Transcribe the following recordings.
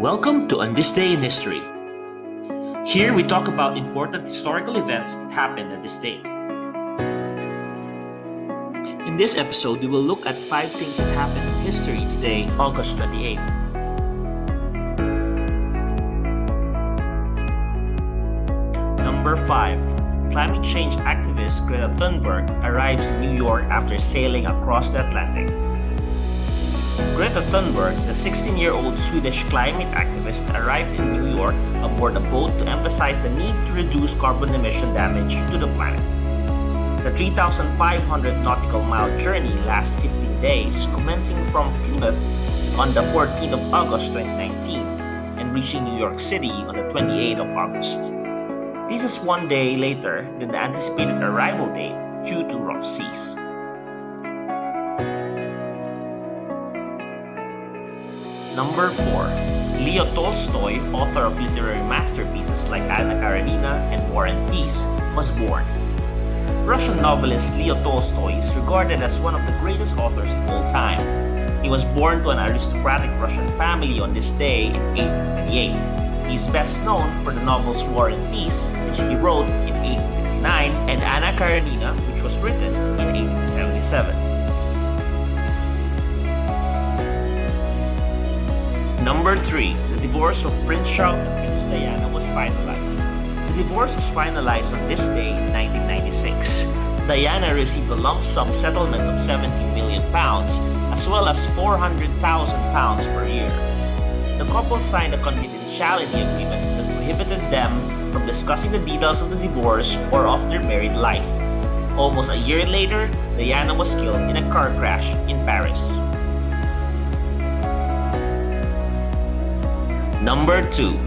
Welcome to On This Day in History. Here we talk about important historical events that happened at this date. In this episode, we will look at 5 things that happened in history today, August 28. Number 5. Climate change activist Greta Thunberg arrives in New York after sailing across the Atlantic. Greta Thunberg, the 16-year-old Swedish climate activist, arrived in New York aboard a boat to emphasize the need to reduce carbon emission damage to the planet. The 3,500 nautical mile journey lasts 15 days, commencing from Plymouth on the 14th of August 2019 and reaching New York City on the 28th of August. This is one day later than the anticipated arrival date due to rough seas. Number 4. Leo Tolstoy, author of literary masterpieces like Anna Karenina and War and Peace, was born. Russian novelist Leo Tolstoy is regarded as one of the greatest authors of all time. He was born to an aristocratic Russian family on this day in 1828. He is best known for the novels War and Peace, which he wrote in 1869, and Anna Karenina, which was written in 1877. Number 3. The divorce of Prince Charles and Princess Diana was finalized. The divorce was finalized on this day in 1996. Diana received a lump sum settlement of £17 million, as well as £400,000 per year. The couple signed a confidentiality agreement that prohibited them from discussing the details of the divorce or of their married life. Almost a year later, Diana was killed in a car crash in Paris. Number 2.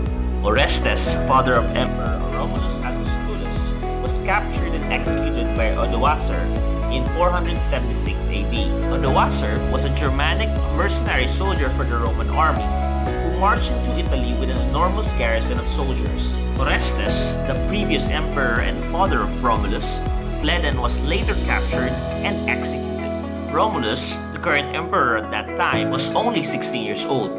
Orestes, father of Emperor Romulus Augustulus, was captured and executed by Odoacer in 476 AD. Odoacer was a Germanic mercenary soldier for the Roman army who marched into Italy with an enormous garrison of soldiers. Orestes, the previous emperor and father of Romulus, fled and was later captured and executed. Romulus, the current emperor at that time, was only 16 years old.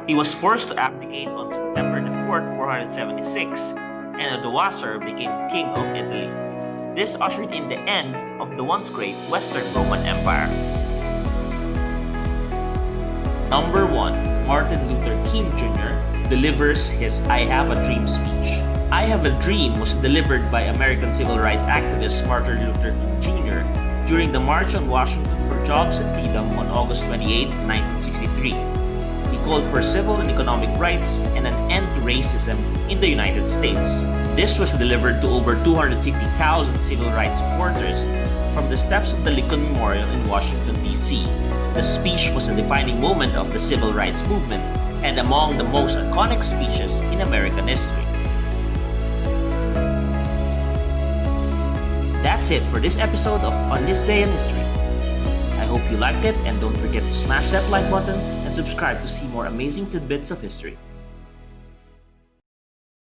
He was forced to abdicate on September 4th, 476, and Odoacer became king of Italy. This ushered in the end of the once great Western Roman Empire. Number 1. Martin Luther King Jr. delivers his I Have a Dream speech. I Have a Dream was delivered by American civil rights activist Martin Luther King Jr. during the March on Washington for Jobs and Freedom on August 28, 1963. He called for civil and economic rights and an end to racism in the United States. This was delivered to over 250,000 civil rights supporters from the steps of the Lincoln Memorial in Washington, D.C. The speech was a defining moment of the civil rights movement and among the most iconic speeches in American history. That's it for this episode of On This Day in History. I hope you liked it, and don't forget to smash that like button and subscribe to see more amazing tidbits of history.